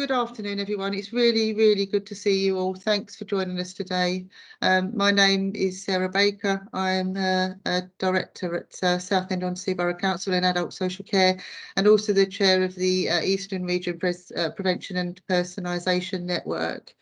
Good afternoon, everyone. It's really, really good to see you all. Thanks for joining us today. My name is Sarah Baker. I'm a Director at Southend-on-Sea Borough Council in Adult Social Care, and also the Chair of the Eastern Region Prevention and Personalisation Network.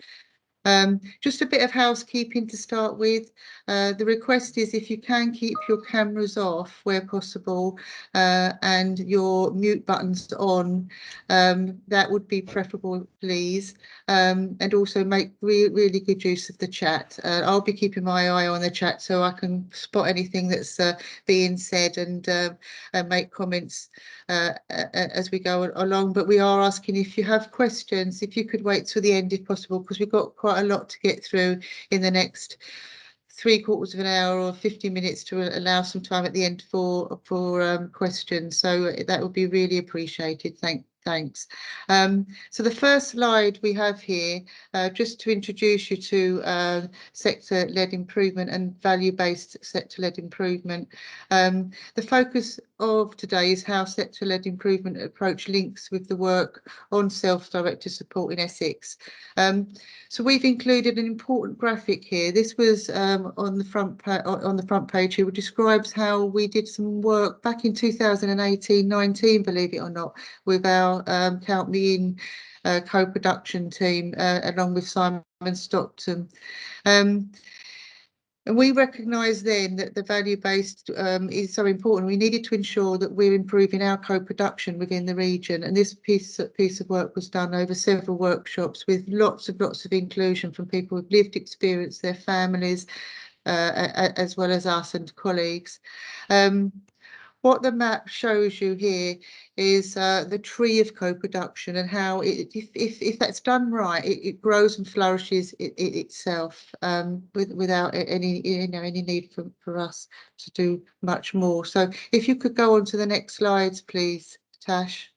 Just a bit of housekeeping to start with. The request is if you can keep your cameras off where possible and your mute buttons on, that would be preferable, please. And also make really good use of the chat. I'll be keeping my eye on the chat so I can spot anything that's being said and make comments as we go along. But we are asking if you have questions, if you could wait till the end if possible, because we've got quite a lot to get through in the next 3/4 of an hour or 50 minutes to allow some time at the end for questions. So that would be really appreciated. Thanks. So the first slide we have here, just to introduce you to sector-led improvement and value-based sector-led improvement. The focus of today is how sector-led improvement approach links with the work on self-directed support in Essex. So we've included an important graphic here. This was on the front page here, which describes how we did some work back in 2018-19, believe it or not, with our Count Me In co-production team along with Simon Stockton. And we recognised then that the value-based is so important. We needed to ensure that we're improving our co-production within the region. And this piece of work was done over several workshops with lots of inclusion from people with lived experience, their families, as well as us and colleagues. What the map shows you here is the tree of co-production and how if that's done right, it grows and flourishes itself without any need for us to do much more. So if you could go on to the next slides, please, Tash.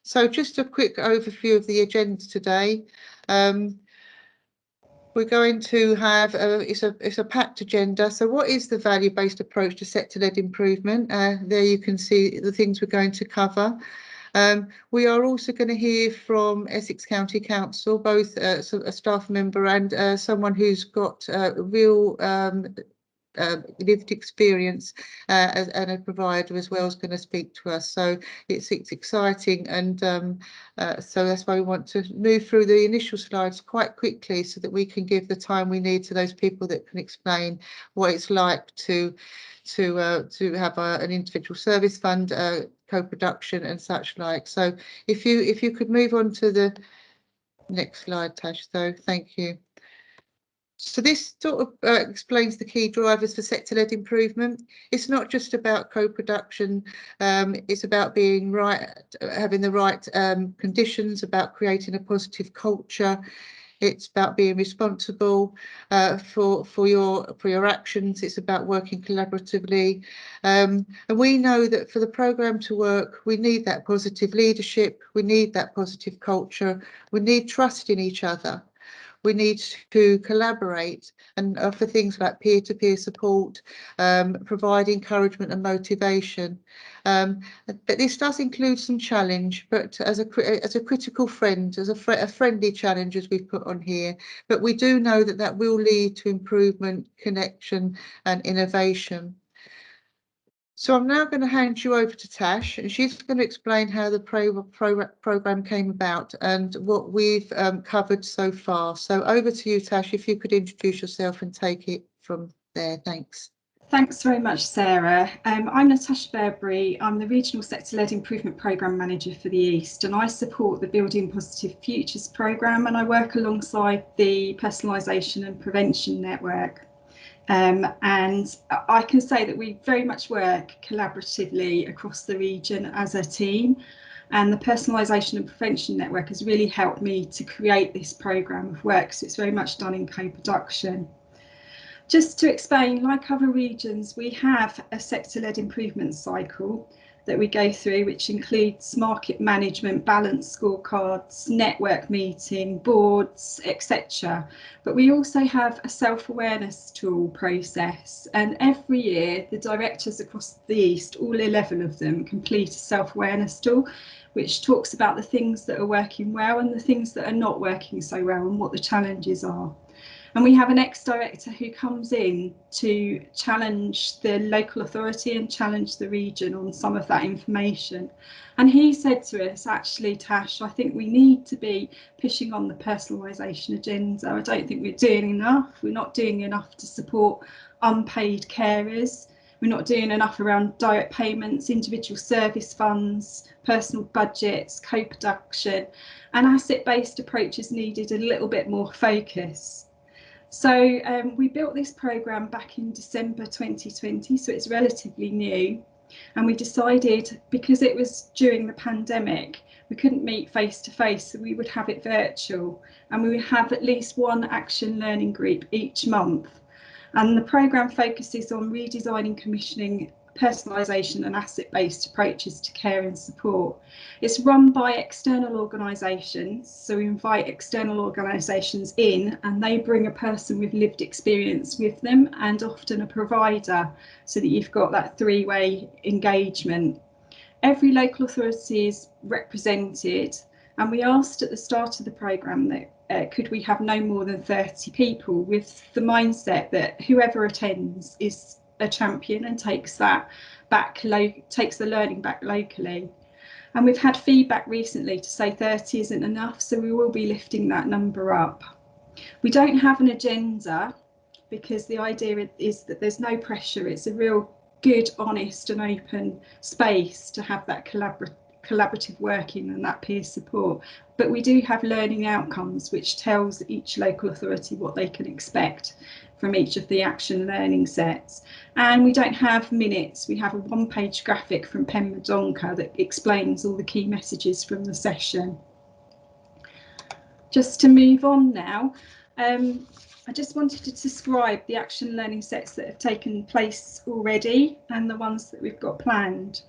So just a quick overview of the agenda today. We're going to have it's a packed agenda. So what is the value-based approach to sector-led improvement? There you can see the things we're going to cover. We are also going to hear from Essex County Council, both a staff member and someone who's got real lived experience and a provider as well is going to speak to us. So it's exciting, and so that's why we want to move through the initial slides quite quickly so that we can give the time we need to those people that can explain what it's like to have an individual service fund co-production and such like. So if you could move on to the next slide, Tash, though, thank you. So this sort of explains the key drivers for sector-led improvement. It's not just about co-production, it's about being right, having the right conditions, about creating a positive culture. It's about being responsible for your actions. It's about working collaboratively. And we know that for the programme to work, we need that positive leadership, we need that positive culture, we need trust in each other. We need to collaborate and offer things like peer-to-peer support, provide encouragement and motivation. But this does include some challenge, but as a critical friend, as a friendly challenge as we've put on here. But we do know that that will lead to improvement, connection and innovation. So I'm now going to hand you over to Tash, and she's going to explain how the programme came about and what we've covered so far. So over to you, Tash, if you could introduce yourself and take it from there. Thanks. Thanks very much, Sarah. I'm Natasha Bearbury. I'm the Regional Sector-Led Improvement Programme Manager for the East, and I support the Building Positive Futures programme, and I work alongside the Personalisation and Prevention Network. And I can say that we very much work collaboratively across the region as a team, and the Personalisation and Prevention Network has really helped me to create this programme of work, so it's very much done in co-production. Just to explain, like other regions, we have a sector-led improvement cycle that we go through, which includes market management, balance scorecards, network meeting, boards, etc. But we also have a self-awareness tool process, and every year the directors across the East, all 11 of them, complete a self-awareness tool which talks about the things that are working well and the things that are not working so well and what the challenges are. And we have an ex-director who comes in to challenge the local authority and challenge the region on some of that information. And he said to us, actually, Tash, I think we need to be pushing on the personalisation agenda. I don't think we're doing enough. We're not doing enough to support unpaid carers. We're not doing enough around direct payments, individual service funds, personal budgets, co-production, and asset-based approaches needed a little bit more focus. So we built this programme back in December 2020, so it's relatively new. And we decided, because it was during the pandemic, we couldn't meet face to face, so we would have it virtual. And we would have at least one action learning group each month. And the programme focuses on redesigning, commissioning, personalisation and asset-based approaches to care and support. It's run by external organisations, so we invite external organisations in and they bring a person with lived experience with them and often a provider, so that you've got that three-way engagement. Every local authority is represented, and we asked at the start of the programme that could we have no more than 30 people, with the mindset that whoever attends is a champion and takes that back, takes the learning back locally. And we've had feedback recently to say 30 isn't enough, so we will be lifting that number up. We don't have an agenda because the idea is that there's no pressure. It's a real good, honest and open space to have that collaborative working and that peer support. But we do have learning outcomes, which tells each local authority what they can expect from each of the action learning sets. And we don't have minutes. We have a one-page graphic from Pen Madonka that explains all the key messages from the session. Just to move on now, I just wanted to describe the action learning sets that have taken place already and the ones that we've got planned.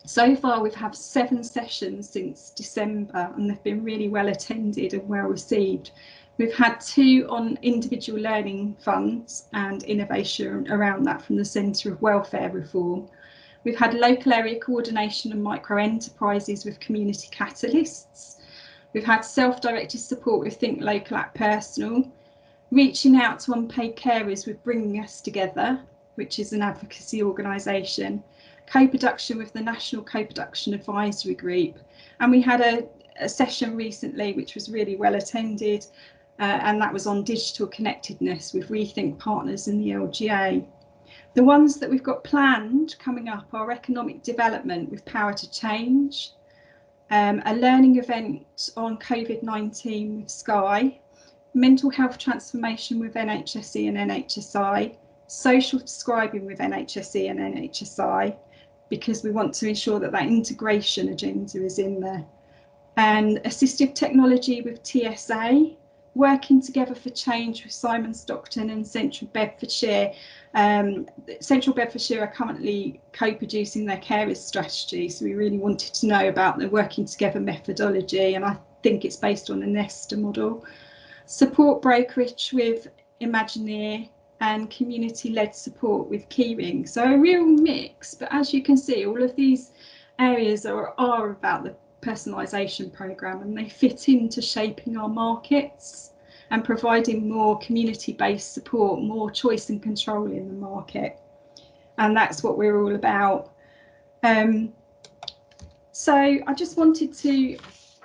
So far we've had 7 sessions since December and they've been really well attended and well received. We've had 2 on individual learning funds and innovation around that from the Centre of Welfare Reform. We've had local area coordination and micro enterprises with community catalysts. We've had self-directed support with Think Local Act Personal, reaching out to unpaid carers with Bringing Us Together, which is an advocacy organisation, co-production with the National Co-production Advisory Group, and we had a session recently which was really well attended, and that was on digital connectedness with Rethink Partners in the LGA. The ones that we've got planned coming up are economic development with Power to Change, a learning event on COVID-19 with Sky, mental health transformation with NHSE and NHSI, social prescribing with NHSE and NHSI, because we want to ensure that that integration agenda is in there, and assistive technology with TSA, working together for change with Simon Stockton and Central Bedfordshire. Central Bedfordshire are currently co-producing their carers strategy, so we really wanted to know about the working together methodology, and I think it's based on a Nesta model. Support brokerage with Imagineer, and community-led support with Keyring. So a real mix, but as you can see, all of these areas are about the personalisation programme, and they fit into shaping our markets and providing more community-based support, more choice and control in the market. And that's what we're all about. So I just wanted to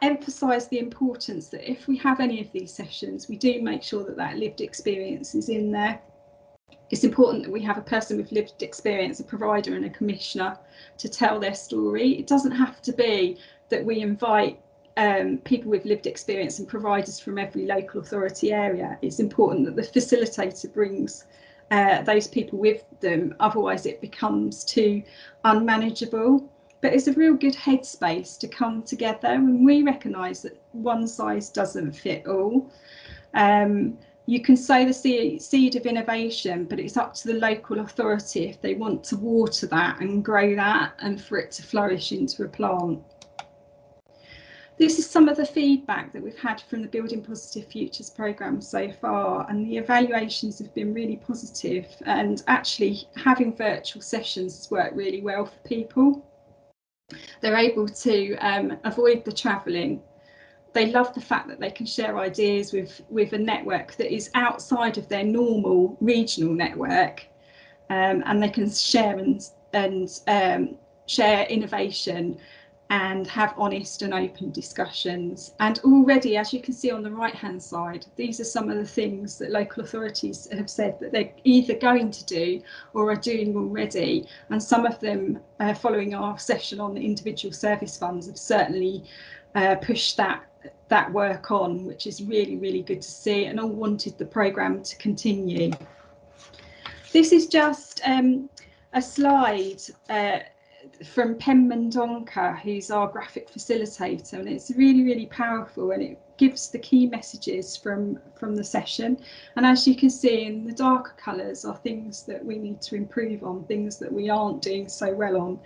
emphasise the importance that if we have any of these sessions, we do make sure that that lived experience is in there. It's important that we have a person with lived experience, a provider and a commissioner to tell their story. It doesn't have to be that we invite people with lived experience and providers from every local authority area. It's important that the facilitator brings those people with them, otherwise it becomes too unmanageable. But it's a real good headspace to come together, and we recognise that one size doesn't fit all. you can sow the seed of innovation, but it's up to the local authority if they want to water that and grow that and for it to flourish into a plant. This is some of the feedback that we've had from the Building Positive Futures programme so far, and the evaluations have been really positive, and actually having virtual sessions has worked really well for people. They're able to avoid the travelling. They love the fact that they can share ideas with a network that is outside of their normal regional network, and they can share and share innovation and have honest and open discussions. And already, as you can see on the right hand side, these are some of the things that local authorities have said that they're either going to do or are doing already, and some of them following our session on the individual service funds have certainly pushed that work on, which is really, really good to see, and all wanted the programme to continue. This is just a slide from Penman Donker, who's our graphic facilitator, and it's really, really powerful, and it gives the key messages from the session. And as you can see, in the darker colours are things that we need to improve on, things that we aren't doing so well on.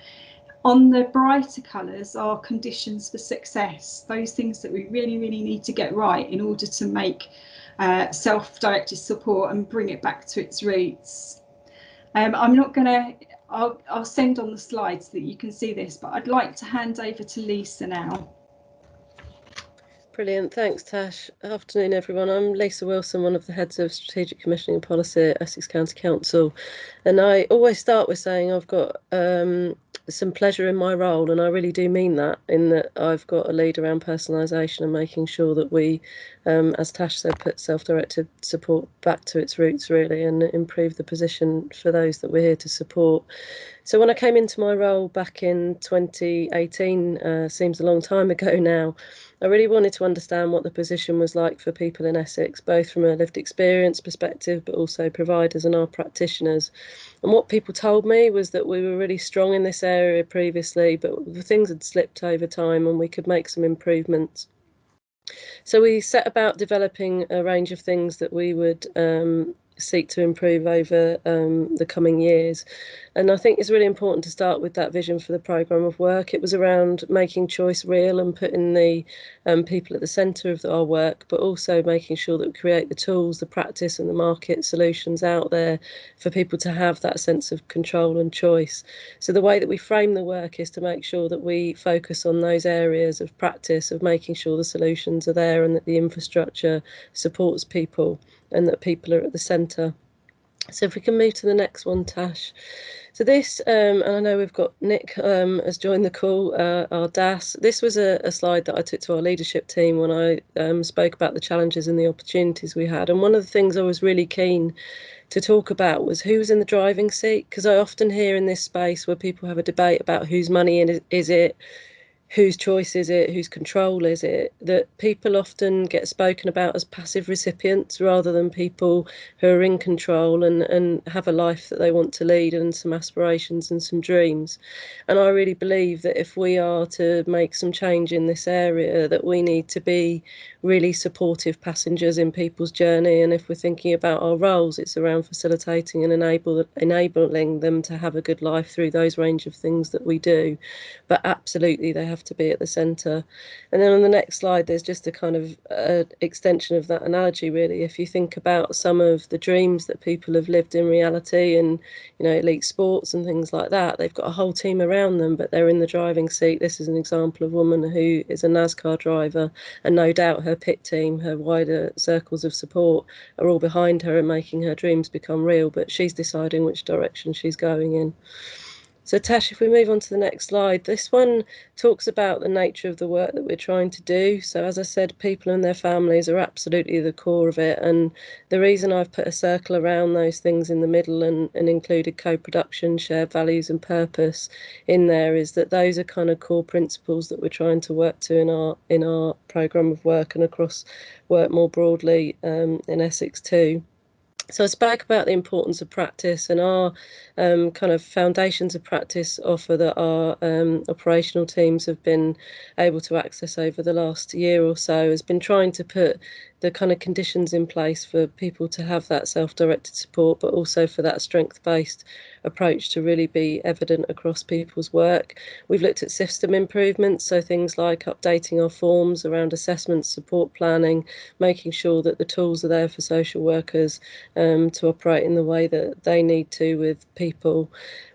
On the brighter colours are conditions for success, those things that we really, really need to get right in order to make self-directed support and bring it back to its roots. I'm not going to, I'll send on the slides so that you can see this, but I'd like to hand over to Lisa now. Brilliant, thanks Tash. Afternoon everyone, I'm Lisa Wilson, one of the heads of Strategic Commissioning and Policy at Essex County Council, and I always start with saying I've got some pleasure in my role, and I really do mean that, in that I've got a lead around personalisation and making sure that we, as Tash said, put self-directed support back to its roots really, and improve the position for those that we're here to support. So when I came into my role back in 2018, seems a long time ago now, I really wanted to understand what the position was like for people in Essex, both from a lived experience perspective, but also providers and our practitioners. And what people told me was that we were really strong in this area previously, but things had slipped over time and we could make some improvements. So we set about developing a range of things that we would seek to improve over the coming years. And I think it's really important to start with that vision for the programme of work. It was around making choice real and putting the people at the centre of our work, but also making sure that we create the tools, the practice and the market solutions out there for people to have that sense of control and choice. So the way that we frame the work is to make sure that we focus on those areas of practice, of making sure the solutions are there and that the infrastructure supports people and that people are at the centre. So if we can move to the next one, Tash. So this, and I know we've got Nick has joined the call, our DAS. This was a slide that I took to our leadership team when I spoke about the challenges and the opportunities we had. And one of the things I was really keen to talk about was who was in the driving seat, because I often hear in this space where people have a debate about whose money is it, whose choice is it, whose control is it, that people often get spoken about as passive recipients rather than people who are in control and have a life that they want to lead and some aspirations and some dreams. And I really believe that if we are to make some change in this area, that we need to be really supportive passengers in people's journey. And if we're thinking about our roles, it's around facilitating and enabling them to have a good life through those range of things that we do. But absolutely, they have to be at the centre. And then on the next slide, there's just a kind of extension of that analogy, really. If you think about some of the dreams that people have lived in reality and, you know, elite sports and things like that, they've got a whole team around them, but they're in the driving seat. This is an example of a woman who is a NASCAR driver, and no doubt her pit team, her wider circles of support are all behind her and making her dreams become real, but she's deciding which direction she's going in. So Tash, if we move on to the next slide, this one talks about the nature of the work that we're trying to do. So as I said, people and their families are absolutely the core of it. And the reason I've put a circle around those things in the middle and included co-production, shared values and purpose in there is that those are kind of core principles that we're trying to work to in our programme of work and across work more broadly in Essex too. So I spoke about the importance of practice, and our kind of foundations of practice offer that our operational teams have been able to access over the last year or so has been trying to put the kind of conditions in place for people to have that self-directed support, but also for that strength-based approach to really be evident across people's work. We've looked at system improvements, so things like updating our forms around assessments, support planning, making sure that the tools are there for social workers to operate in the way that they need to with people.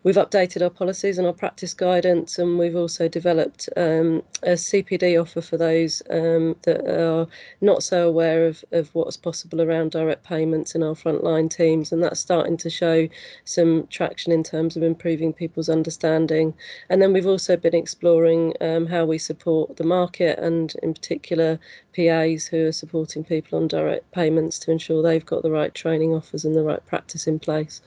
We've updated our policies and our practice guidance, and we've also developed a CPD offer for those that are not so aware of what's possible around direct payments in our frontline teams, and that's starting to show some traction in terms of improving people's understanding. And then we've also been exploring how we support the market, and in particular PAs who are supporting people on direct payments to ensure they've got the right training offers and the right practice in place.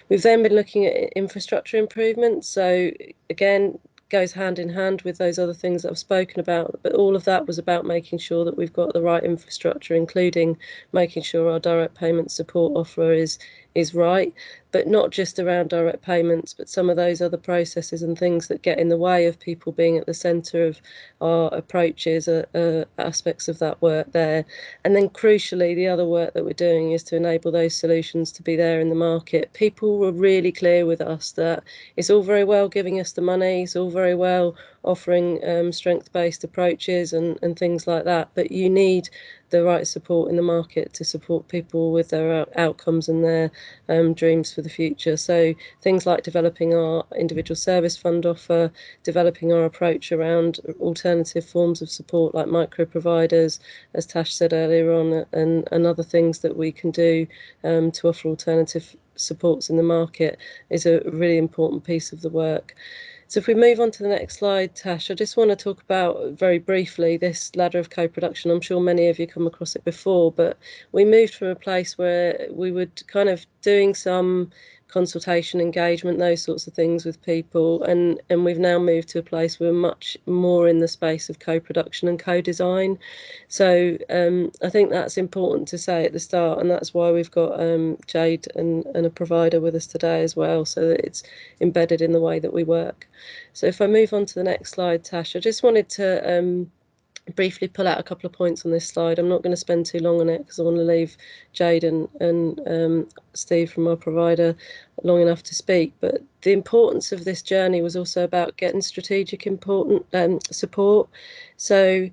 We've then been looking at infrastructure improvements, so again goes hand in hand with those other things that I've spoken about, but all of that was about making sure that we've got the right infrastructure, including making sure our direct payment support offer is right, but not just around direct payments, but some of those other processes and things that get in the way of people being at the centre of our approaches are aspects of that work there. And then crucially, the other work that we're doing is to enable those solutions to be there in the market. People were really clear with us that it's all very well giving us the money, it's all very well offering strength-based approaches and things like that, but you need the right support in the market to support people with their outcomes and their dreams for the future. So things like developing our individual service fund offer, developing our approach around alternative forms of support like micro providers, as Tash said earlier on, and other things that we can do to offer alternative supports in the market is a really important piece of the work. So if we move on to the next slide, Tash, I just want to talk about very briefly this ladder of co-production. I'm sure many of you come across it before, but we moved from a place where we were kind of doing some consultation, engagement, those sorts of things with people, and we've now moved to a place where we're much more in the space of co-production and co-design. So I think that's important to say at the start, and that's why we've got Jade and a provider with us today as well, so that it's embedded in the way that we work. So if I move on to the next slide, Tash, I just wanted to briefly pull out a couple of points on this slide. I'm not going to spend too long on it because I want to leave Jade and Steve from our provider long enough to speak. But the importance of this journey was also about getting strategic support. So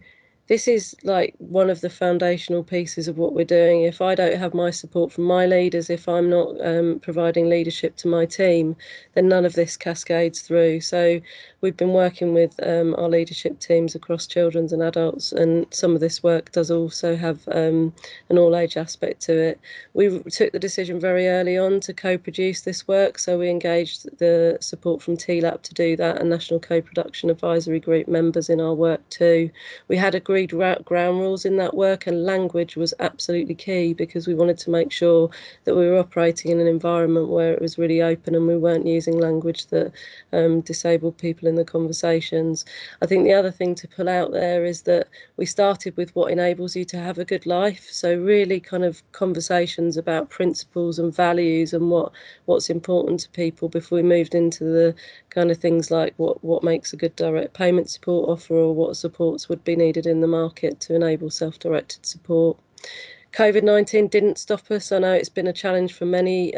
this is like one of the foundational pieces of what we're doing. If I don't have my support from my leaders, if I'm not providing leadership to my team, then none of this cascades through. So we've been working with our leadership teams across children's and adults, and some of this work does also have an all-age aspect to it. We took the decision very early on to co-produce this work, so we engaged the support from TLAP to do that, and National Co-Production Advisory Group members in our work too. We had agreed ground rules in that work, and language was absolutely key because we wanted to make sure that we were operating in an environment where it was really open and we weren't using language that disabled people in the conversations. I think the other thing to pull out there is that we started with what enables you to have a good life, so really kind of conversations about principles and values and what's important to people before we moved into the kind of things like what makes a good direct payment support offer, or what supports would be needed in the market to enable self-directed support. COVID-19 didn't stop us. I know it's been a challenge for many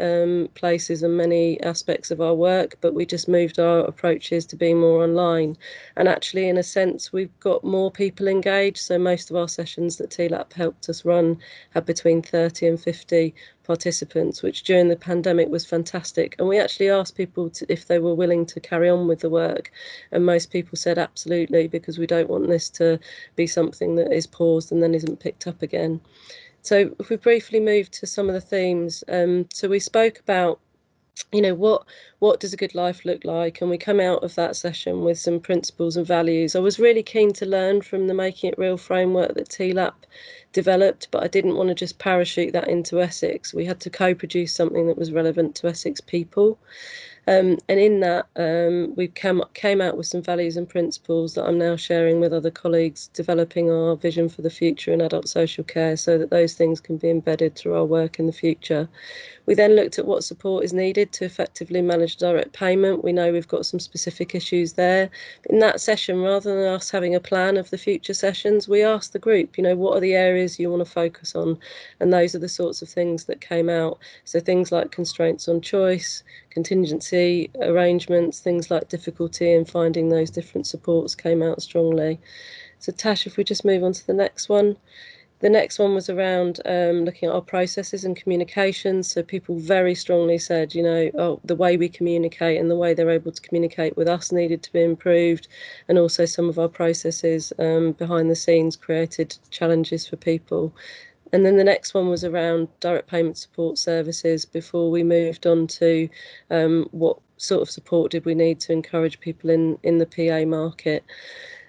places and many aspects of our work, but we just moved our approaches to being more online. And actually, in a sense, we've got more people engaged. So most of our sessions that TLAP helped us run had between 30 and 50 participants, which during the pandemic was fantastic. And we actually asked people if they were willing to carry on with the work. And most people said absolutely, because we don't want this to be something that is paused and then isn't picked up again. So if we briefly move to some of the themes, so we spoke about, you know, what does a good life look like, and we come out of that session with some principles and values. I was really keen to learn from the Making It Real framework that TLAP developed, but I didn't want to just parachute that into Essex. We had to co-produce something that was relevant to Essex people. And in that, we came out with some values and principles that I'm now sharing with other colleagues, developing our vision for the future in adult social care so that those things can be embedded through our work in the future. We then looked at what support is needed to effectively manage direct payment. We know we've got some specific issues there. In that session, rather than us having a plan of the future sessions, we asked the group, you know, what are the areas you want to focus on? And those are the sorts of things that came out. So things like constraints on choice, contingency arrangements, things like difficulty in finding those different supports came out strongly. So Tash, if we just move on to the next one. The next one was around looking at our processes and communications. So people very strongly said, you know, oh, the way we communicate and the way they're able to communicate with us needed to be improved. And also some of our processes behind the scenes created challenges for people. And then the next one was around direct payment support services before we moved on to what sort of support did we need to encourage people in the PA market.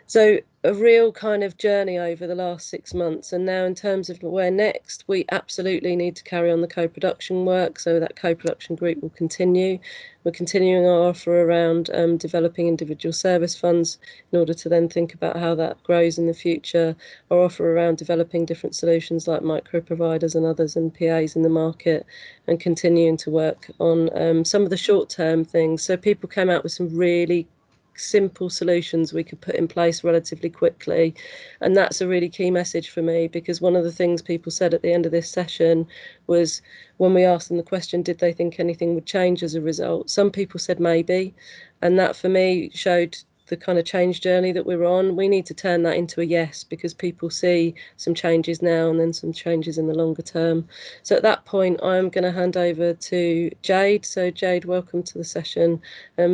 So a real kind of journey over the last 6 months. And now in terms of where next, we absolutely need to carry on the co-production work. So that co-production group will continue. We're continuing our offer around developing individual service funds in order to then think about how that grows in the future. Our offer around developing different solutions like micro providers and others and PAs in the market, and continuing to work on some of the short-term things. So people came out with some really simple solutions we could put in place relatively quickly, and that's a really key message for me, because one of the things people said at the end of this session was, when we asked them the question, did they think anything would change as a result, some people said maybe, and that for me showed the kind of change journey that we're on. We need to turn that into a yes, because people see some changes now and then some changes in the longer term. So at that point, I'm going to hand over to Jade. So Jade, welcome to the session.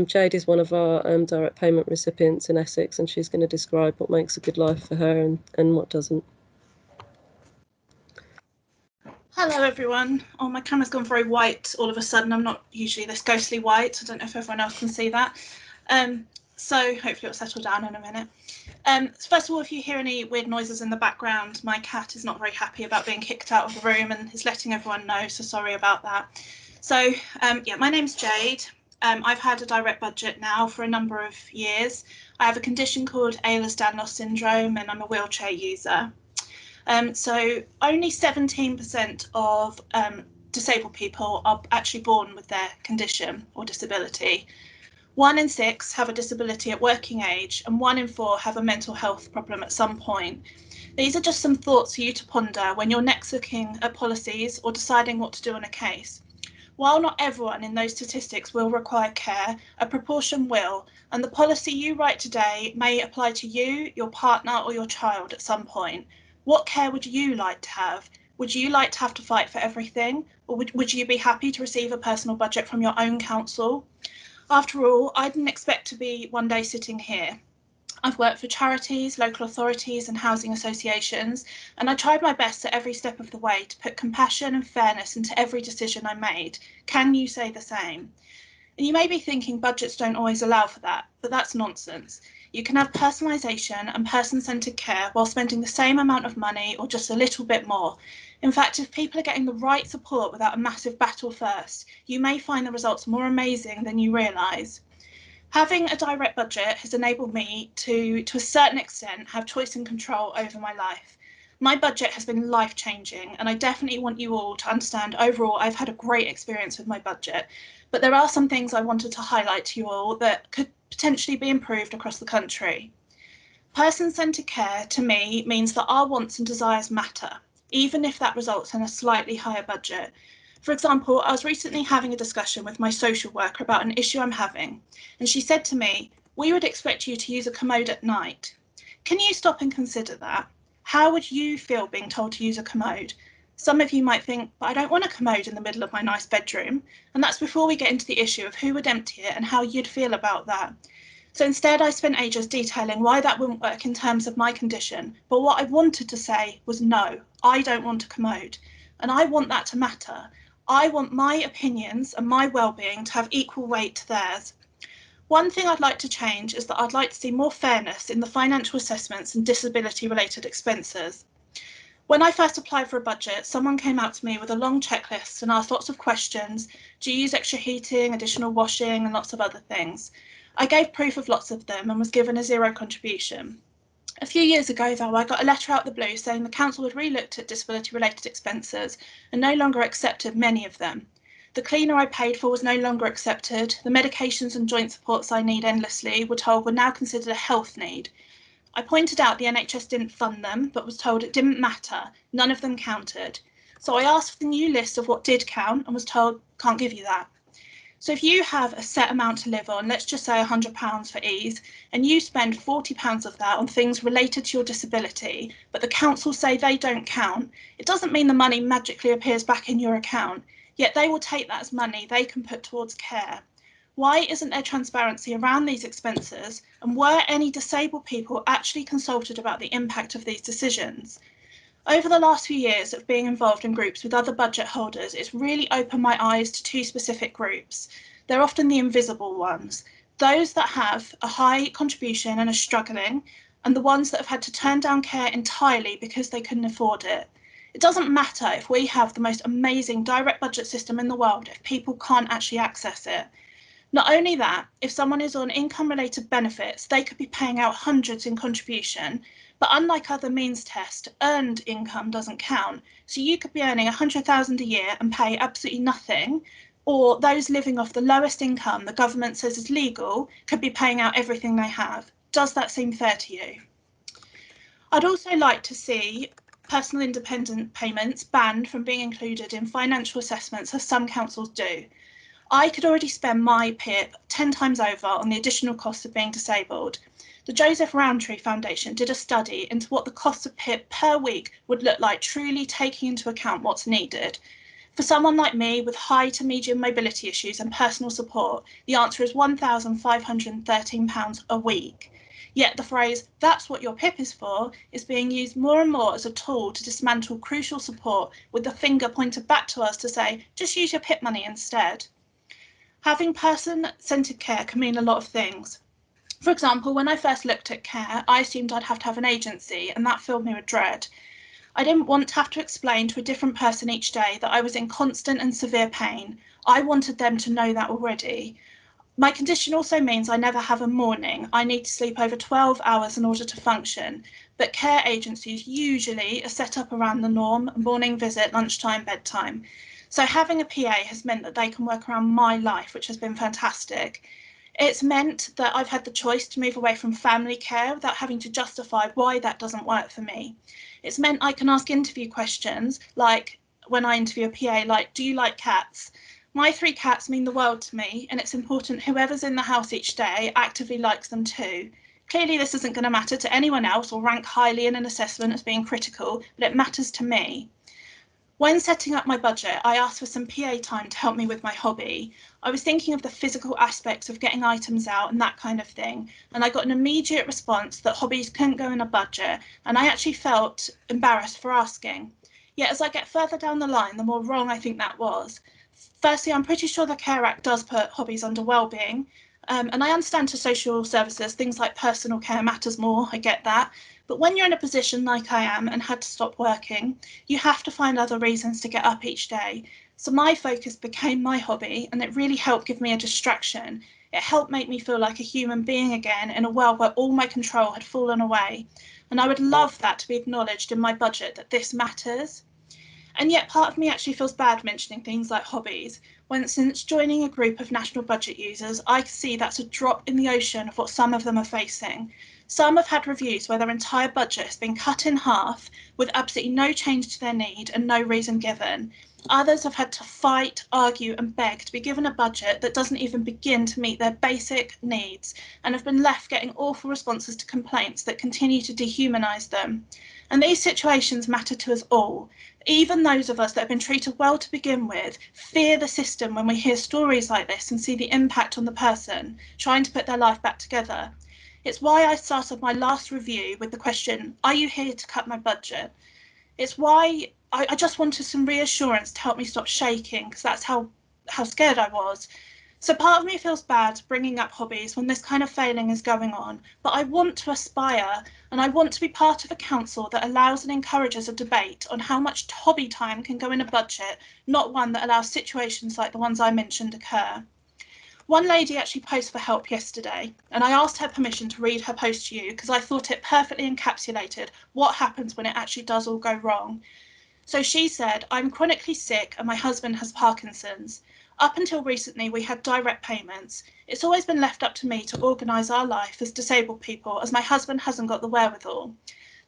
Jade is one of our direct payment recipients in Essex, and she's going to describe what makes a good life for her and what doesn't. Hello everyone. Oh, my camera's gone very white all of a sudden. I'm not usually this ghostly white. I don't know if everyone else can see that. So hopefully it'll settle down in a minute. So first of all, if you hear any weird noises in the background, my cat is not very happy about being kicked out of the room and is letting everyone know, so sorry about that. So yeah, my name's Jade. I've had a direct budget now for a number of years. I have a condition called Ehlers-Danlos syndrome and I'm a wheelchair user. So only 17% of disabled people are actually born with their condition or disability. 1 in 6 have a disability at working age, and 1 in 4 have a mental health problem at some point. These are just some thoughts for you to ponder when you're next looking at policies or deciding what to do on a case. While not everyone in those statistics will require care, a proportion will, and the policy you write today may apply to you, your partner, or your child at some point. What care would you like to have? Would you like to have to fight for everything, or would you be happy to receive a personal budget from your own council? After all, I didn't expect to be one day sitting here. I've worked for charities, local authorities and housing associations, and I tried my best at every step of the way to put compassion and fairness into every decision I made. Can you say the same? And you may be thinking budgets don't always allow for that, but that's nonsense. You can have personalisation and person-centred care while spending the same amount of money or just a little bit more. In fact, if people are getting the right support without a massive battle first, you may find the results more amazing than you realise. Having a direct budget has enabled me to a certain extent, have choice and control over my life. My budget has been life-changing, and I definitely want you all to understand overall I've had a great experience with my budget, but there are some things I wanted to highlight to you all that could potentially be improved across the country. Person-centred care to me means that our wants and desires matter, even if that results in a slightly higher budget. For example, I was recently having a discussion with my social worker about an issue I'm having, and she said to me, "We would expect you to use a commode at night." Can you stop and consider that? How would you feel being told to use a commode? Some of you might think, but I don't want a commode in the middle of my nice bedroom. And that's before we get into the issue of who would empty it and how you'd feel about that. So instead, I spent ages detailing why that wouldn't work in terms of my condition. But what I wanted to say was, no, I don't want a commode. And I want that to matter. I want my opinions and my well-being to have equal weight to theirs. One thing I'd like to change is that I'd like to see more fairness in the financial assessments and disability-related expenses. When I first applied for a budget, someone came out to me with a long checklist and asked lots of questions. Do you use extra heating, additional washing, and lots of other things? I gave proof of lots of them and was given a zero contribution. A few years ago, though, I got a letter out the blue saying the council had re-looked at disability-related expenses and no longer accepted many of them. The cleaner I paid for was no longer accepted. The medications and joint supports I need endlessly were told were now considered a health need. I pointed out the NHS didn't fund them, but was told it didn't matter. None of them counted. So I asked for the new list of what did count and was told, can't give you that. So if you have a set amount to live on, let's just say £100 for ease, and you spend £40 of that on things related to your disability, but the council say they don't count, it doesn't mean the money magically appears back in your account, yet they will take that as money they can put towards care. Why isn't there transparency around these expenses, and were any disabled people actually consulted about the impact of these decisions? Over the last few years of being involved in groups with other budget holders, it's really opened my eyes to two specific groups. They're often the invisible ones, those that have a high contribution and are struggling, and the ones that have had to turn down care entirely because they couldn't afford it. It doesn't matter if we have the most amazing direct budget system in the world if people can't actually access it. Not only that, if someone is on income-related benefits, they could be paying out hundreds in contribution, but unlike other means tests, earned income doesn't count. So you could be earning 100,000 a year and pay absolutely nothing, or those living off the lowest income the government says is legal could be paying out everything they have. Does that seem fair to you? I'd also like to see personal independent payments banned from being included in financial assessments, as some councils do. I could already spend my PIP 10 times over on the additional costs of being disabled. The Joseph Rowntree Foundation did a study into what the cost of PIP per week would look like, truly taking into account what's needed. For someone like me with high to medium mobility issues and personal support, the answer is £1,513 a week. Yet the phrase, that's what your PIP is for, is being used more and more as a tool to dismantle crucial support, with the finger pointed back to us to say, just use your PIP money instead. Having person-centred care can mean a lot of things. For example, when I first looked at care, I assumed I'd have to have an agency, and that filled me with dread. I didn't want to have to explain to a different person each day that I was in constant and severe pain. I wanted them to know that already. My condition also means I never have a morning. I need to sleep over 12 hours in order to function, but care agencies usually are set up around the norm: morning visit, lunchtime, bedtime. So having a PA has meant that they can work around my life, which has been fantastic. It's meant that I've had the choice to move away from family care without having to justify why that doesn't work for me. It's meant I can ask interview questions, like when I interview a PA, like, do you like cats? My 3 cats mean the world to me, and it's important whoever's in the house each day actively likes them too. Clearly this isn't going to matter to anyone else or rank highly in an assessment as being critical, but it matters to me. When setting up my budget, I asked for some PA time to help me with my hobby. I was thinking of the physical aspects of getting items out and that kind of thing, and I got an immediate response that hobbies couldn't go in a budget, and I actually felt embarrassed for asking. Yet as I get further down the line, the more wrong I think that was. Firstly, I'm pretty sure the Care Act does put hobbies under wellbeing, and I understand to social services things like personal care matters more, I get that. But when you're in a position like I am and had to stop working, you have to find other reasons to get up each day. So my focus became my hobby, and it really helped give me a distraction. It helped make me feel like a human being again in a world where all my control had fallen away. And I would love that to be acknowledged in my budget, that this matters. And yet part of me actually feels bad mentioning things like hobbies, when since joining a group of national budget users, I can see that's a drop in the ocean of what some of them are facing. Some have had reviews where their entire budget has been cut in half with absolutely no change to their need and no reason given. Others have had to fight, argue and beg to be given a budget that doesn't even begin to meet their basic needs, and have been left getting awful responses to complaints that continue to dehumanise them. And these situations matter to us all. Even those of us that have been treated well to begin with fear the system when we hear stories like this and see the impact on the person trying to put their life back together. It's why I started my last review with the question, are you here to cut my budget? It's why I just wanted some reassurance to help me stop shaking, because that's how scared I was. So part of me feels bad bringing up hobbies when this kind of failing is going on, but I want to aspire, and I want to be part of a council that allows and encourages a debate on how much hobby time can go in a budget, not one that allows situations like the ones I mentioned occur. One lady actually posted for help yesterday, and I asked her permission to read her post to you because I thought it perfectly encapsulated what happens when it actually does all go wrong. So she said, I'm chronically sick and my husband has Parkinson's. Up until recently, we had direct payments. It's always been left up to me to organise our life as disabled people, as my husband hasn't got the wherewithal.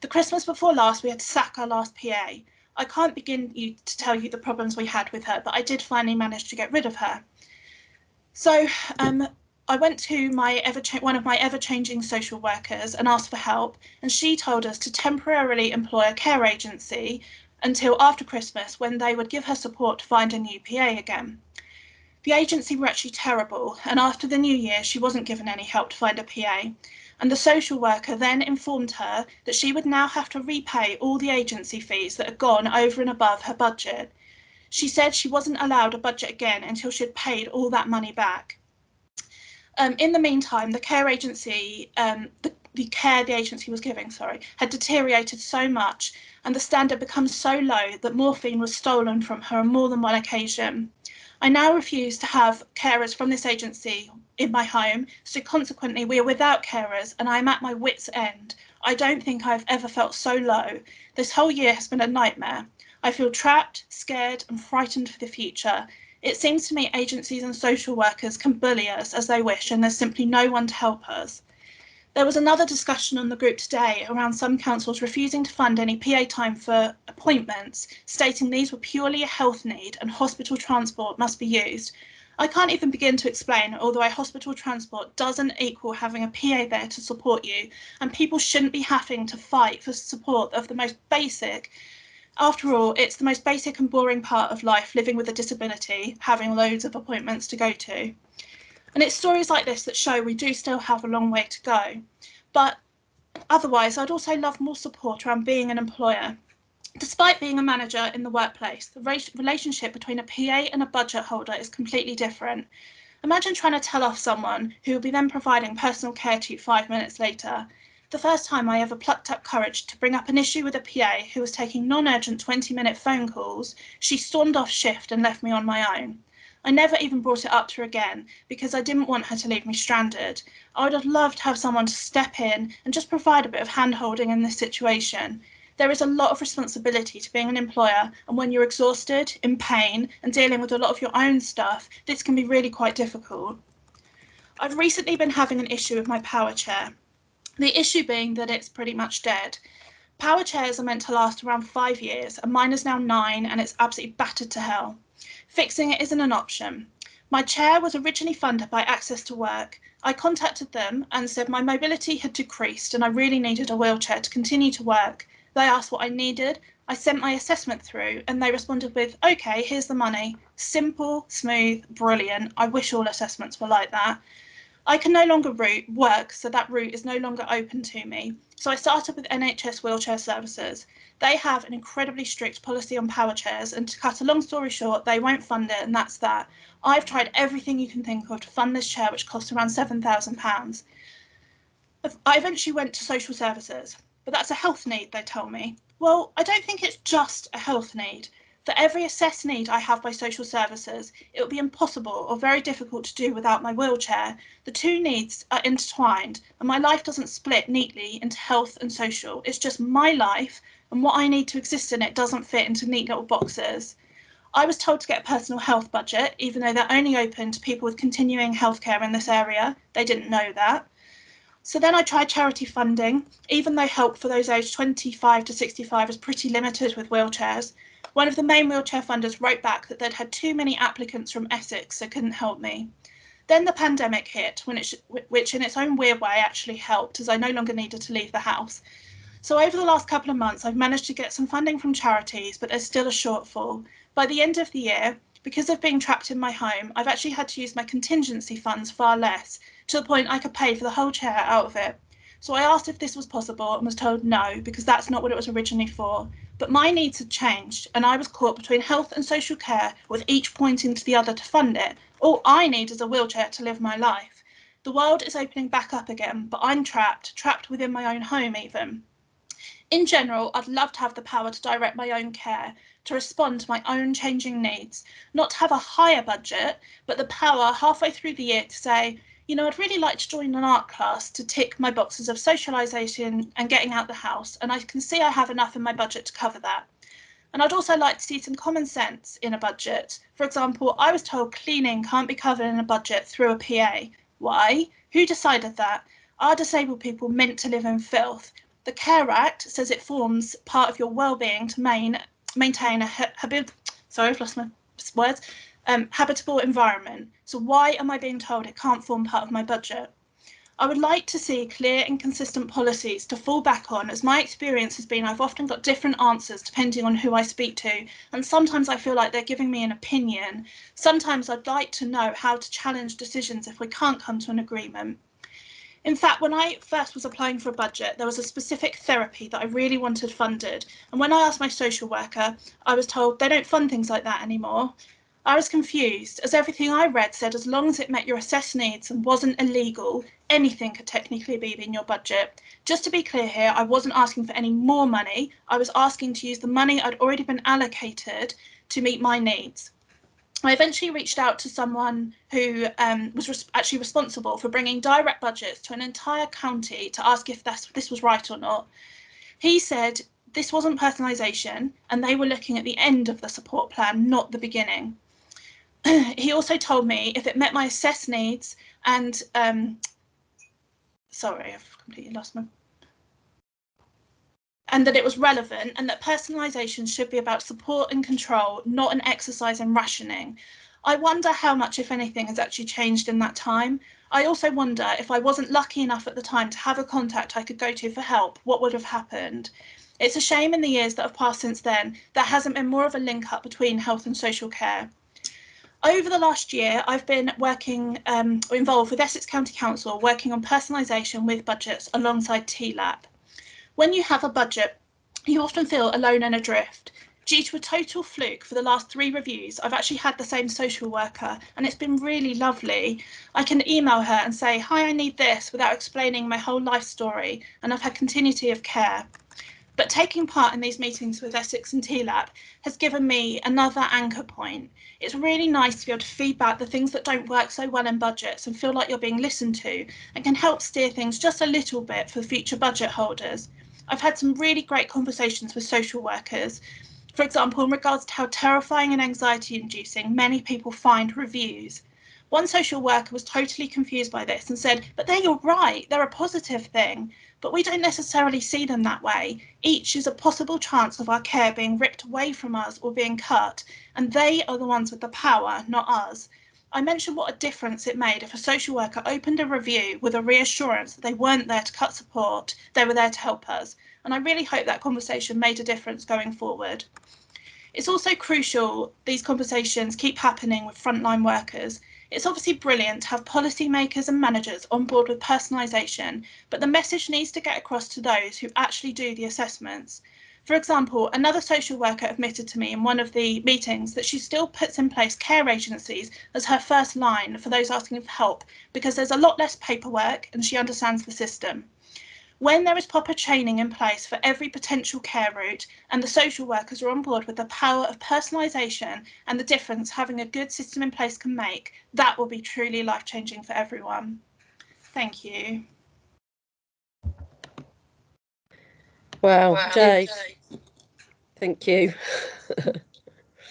The Christmas before last, we had to sack our last PA. I can't begin to tell you the problems we had with her, but I did finally manage to get rid of her. So I went to one of my ever-changing social workers and asked for help, and she told us to temporarily employ a care agency until after Christmas, when they would give her support to find a new PA again. The agency were actually terrible, and after the new year she wasn't given any help to find a PA, and the social worker then informed her that she would now have to repay all the agency fees that had gone over and above her budget. She said she wasn't allowed a budget again until she had paid all that money back. In the meantime, the care agency, the care the agency was giving, had deteriorated so much, and the standard become so low that morphine was stolen from her on more than one occasion. I now refuse to have carers from this agency in my home, so consequently we are without carers, and I am at my wit's end. I don't think I've ever felt so low. This whole year has been a nightmare. I feel trapped, scared, and frightened for the future. It seems to me agencies and social workers can bully us as they wish, and there's simply no one to help us. There was another discussion on the group today around some councils refusing to fund any PA time for appointments, stating these were purely a health need and hospital transport must be used. I can't even begin to explain, although a hospital transport doesn't equal having a PA there to support you, and people shouldn't be having to fight for support of the most basic. After all, it's the most basic and boring part of life, living with a disability, having loads of appointments to go to. And it's stories like this that show we do still have a long way to go. But otherwise, I'd also love more support around being an employer. Despite being a manager in the workplace, the relationship between a PA and a budget holder is completely different. Imagine trying to tell off someone who will be then providing personal care to you 5 minutes later. The first time I ever plucked up courage to bring up an issue with a PA who was taking non-urgent 20-minute phone calls, she stormed off shift and left me on my own. I never even brought it up to her again because I didn't want her to leave me stranded. I would have loved to have someone to step in and just provide a bit of hand-holding in this situation. There is a lot of responsibility to being an employer, and when you're exhausted, in pain, and dealing with a lot of your own stuff, this can be really quite difficult. I've recently been having an issue with my power chair. The issue being that it's pretty much dead. Power chairs are meant to last around 5 years, and mine is now 9 and it's absolutely battered to hell. Fixing it isn't an option. My chair was originally funded by Access to Work. I contacted them and said my mobility had decreased and I really needed a wheelchair to continue to work. They asked what I needed. I sent my assessment through and they responded with, okay, here's the money. Simple, smooth, brilliant. I wish all assessments were like that. I can no longer work, so that route is no longer open to me. So I started with NHS Wheelchair Services. They have an incredibly strict policy on power chairs, and to cut a long story short, they won't fund it, and that's that. I've tried everything you can think of to fund this chair, which costs around £7,000. I eventually went to social services, but that's a health need, they told me. Well, I don't think it's just a health need. For every assessed need I have by social services, it will be impossible or very difficult to do without my wheelchair. The two needs are intertwined, and my life doesn't split neatly into health and social. It's just my life, and what I need to exist in it doesn't fit into neat little boxes. I was told to get a personal health budget, even though they're only open to people with continuing healthcare in this area. They didn't know that. So then I tried charity funding, even though help for those aged 25 to 65 is pretty limited with wheelchairs. One of the main wheelchair funders wrote back that they'd had too many applicants from Essex, so couldn't help me. Then the pandemic hit, which in its own weird way actually helped, as I no longer needed to leave the house. So over the last couple of months, I've managed to get some funding from charities, but there's still a shortfall. By the end of the year, because of being trapped in my home, I've actually had to use my contingency funds far less, to the point I could pay for the whole chair out of it. So I asked if this was possible and was told no, because that's not what it was originally for. But my needs had changed, and I was caught between health and social care, with each pointing to the other to fund it. All I need is a wheelchair to live my life. The world is opening back up again, but I'm trapped within my own home even. In general, I'd love to have the power to direct my own care, to respond to my own changing needs, not to have a higher budget, but the power halfway through the year to say, you know, I'd really like to join an art class to tick my boxes of socialisation and getting out the house, and I can see I have enough in my budget to cover that. And I'd also like to see some common sense in a budget. For example, I was told cleaning can't be covered in a budget through a PA. Why? Who decided that? Are disabled people meant to live in filth? The Care Act says it forms part of your well-being to maintain a habitable environment. So why am I being told it can't form part of my budget? I would like to see clear and consistent policies to fall back on, as my experience has been I've often got different answers depending on who I speak to, and sometimes I feel like they're giving me an opinion. Sometimes I'd like to know how to challenge decisions if we can't come to an agreement. In fact, when I first was applying for a budget, there was a specific therapy that I really wanted funded, and when I asked my social worker, I was told they don't fund things like that anymore. I was confused, as everything I read said as long as it met your assessed needs and wasn't illegal, anything could technically be in your budget. Just to be clear here, I wasn't asking for any more money. I was asking to use the money I'd already been allocated to meet my needs. I eventually reached out to someone who was actually responsible for bringing direct budgets to an entire county to ask if this was right or not. He said this wasn't personalisation and they were looking at the end of the support plan, not the beginning. He also told me if it met my assessed needs and sorry, I've completely lost my, and that it was relevant, and that personalisation should be about support and control, not an exercise in rationing. I wonder how much, if anything, has actually changed in that time. I also wonder if I wasn't lucky enough at the time to have a contact I could go to for help, what would have happened? It's a shame in the years that have passed since then, there hasn't been more of a link up between health and social care. Over the last year, I've been working involved with Essex County Council, working on personalisation with budgets alongside TLAP. When you have a budget, you often feel alone and adrift. Due to a total fluke, for the last 3 reviews, I've actually had the same social worker, and it's been really lovely. I can email her and say, hi, I need this, without explaining my whole life story, and I've had continuity of care. But taking part in these meetings with Essex and TLAP has given me another anchor point. It's really nice to be able to feedback the things that don't work so well in budgets and feel like you're being listened to, and can help steer things just a little bit for future budget holders. I've had some really great conversations with social workers, for example, in regards to how terrifying and anxiety inducing many people find reviews. One social worker was totally confused by this and said, but you're right, they're a positive thing, but we don't necessarily see them that way. Each is a possible chance of our care being ripped away from us or being cut, and they are the ones with the power, not us. I mentioned what a difference it made if a social worker opened a review with a reassurance that they weren't there to cut support, they were there to help us. And I really hope that conversation made a difference going forward. It's also crucial these conversations keep happening with frontline workers. It's obviously brilliant to have policymakers and managers on board with personalisation, but the message needs to get across to those who actually do the assessments. For example, another social worker admitted to me in one of the meetings that she still puts in place care agencies as her first line for those asking for help because there's a lot less paperwork and she understands the system. When there is proper training in place for every potential care route and the social workers are on board with the power of personalisation and the difference having a good system in place can make, that will be truly life-changing for everyone. Thank you. Wow, Jade, thank you.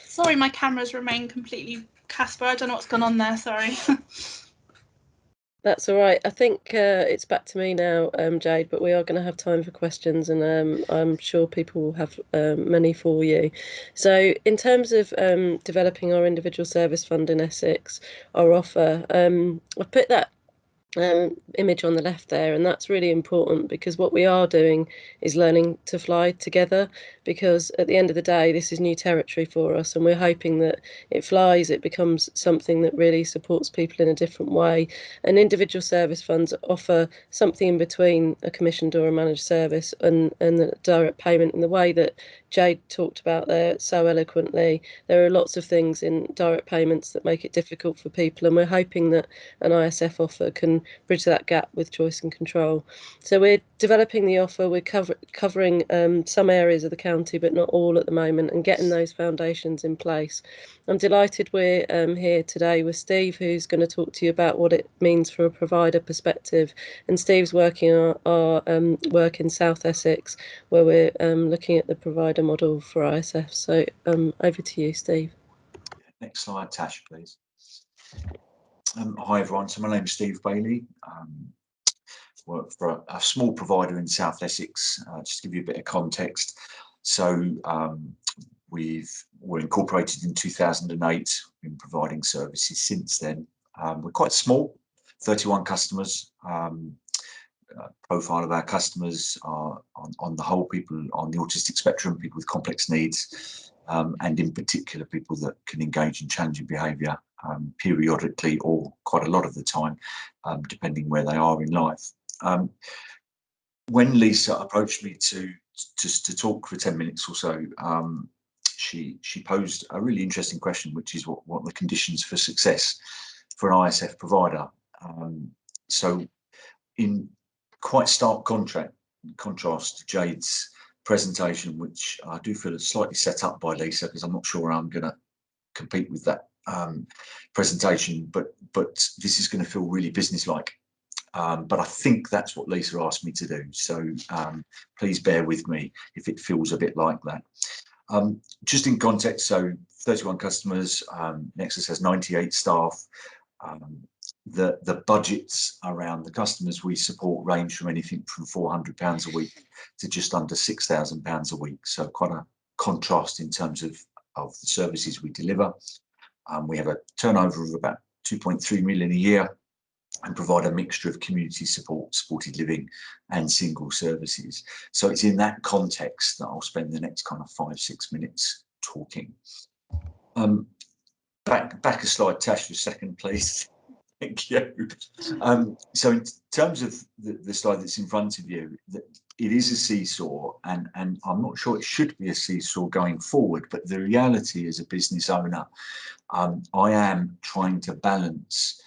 Sorry, my cameras remain completely Casper. I don't know what's gone on there, sorry. That's all right. I think it's back to me now, Jade, but we are going to have time for questions, and I'm sure people will have many for you. So in terms of developing our individual service fund in Essex, our offer, I've put that image on the left there, and that's really important because what we are doing is learning to fly together, because at the end of the day this is new territory for us, and we're hoping that it flies, it becomes something that really supports people in a different way. And individual service funds offer something in between a commissioned or a managed service and the direct payment in the way that Jade talked about there so eloquently. There are lots of things in direct payments that make it difficult for people, and we're hoping that an ISF offer can bridge that gap with choice and control. So we're developing the offer. We're covering some areas of the county, but not all at the moment, and getting those foundations in place. I'm delighted we're here today with Steve, who's going to talk to you about what it means from a provider perspective. And Steve's working our work in South Essex, where we're looking at the provider model for ISF. So over to you, Steve. Next slide, Tash, please. Hi everyone, so my name is Steve Bailey. Work for a small provider in South Essex. Just to give you a bit of context. So we're incorporated in 2008, been providing services since then. We're quite small, 31 customers. Profile of our customers are on the whole people on the autistic spectrum, people with complex needs, and in particular people that can engage in challenging behaviour periodically or quite a lot of the time, depending where they are in life. When Lisa approached me to talk for 10 minutes or so, she posed a really interesting question, which is what are the conditions for success for an ISF provider. So in quite stark contrast to Jade's presentation, which I do feel is slightly set up by Lisa, because I'm not sure I'm going to compete with that presentation, but this is going to feel really businesslike. But I think that's what Lisa asked me to do. So please bear with me if it feels a bit like that. Just in context, so 31 customers, Nexus has 98 staff. The budgets around the customers we support range from anything from £400 a week to just under £6,000 a week. So quite a contrast in terms of the services we deliver. We have a turnover of about 2.3 million a year and provide a mixture of community support, supported living and single services. So it's in that context that I'll spend the next kind of 5-6 minutes talking. Back a slide, Tash, for a second, please. Thank you. So in terms of the slide that's in front of you, it is a seesaw, and I'm not sure it should be a seesaw going forward, but the reality as a business owner, I am trying to balance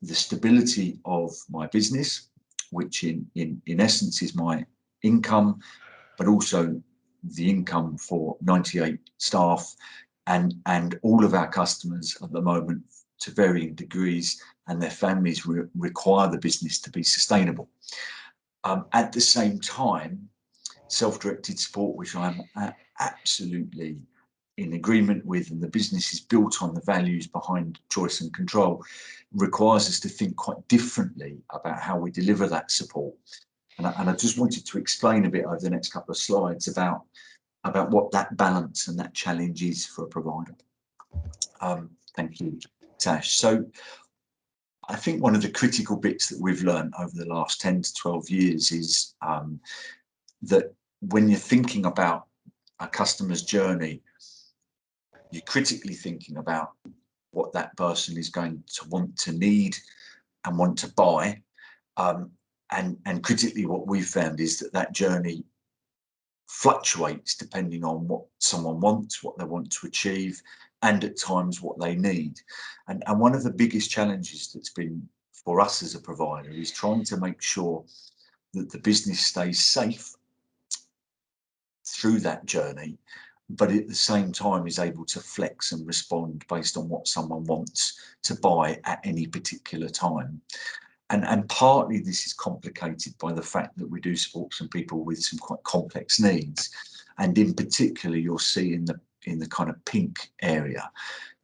the stability of my business, which in essence is my income, but also the income for 98 staff and all of our customers at the moment to varying degrees, and their families require the business to be sustainable. At the same time, self-directed support, which I'm absolutely in agreement with, and the business is built on the values behind choice and control, requires us to think quite differently about how we deliver that support. And I just wanted to explain a bit over the next couple of slides about what that balance and that challenge is for a provider. Thank you, Tash. So I think one of the critical bits that we've learned over the last 10 to 12 years is that when you're thinking about a customer's journey, you're critically thinking about what that person is going to want to need and want to buy. And critically, what we've found is that journey fluctuates depending on what someone wants, what they want to achieve, and at times what they need. And one of the biggest challenges that's been for us as a provider is trying to make sure that the business stays safe through that journey, but at the same time is able to flex and respond based on what someone wants to buy at any particular time. And partly this is complicated by the fact that we do support some people with some quite complex needs. And in particular, you'll see in the kind of pink area,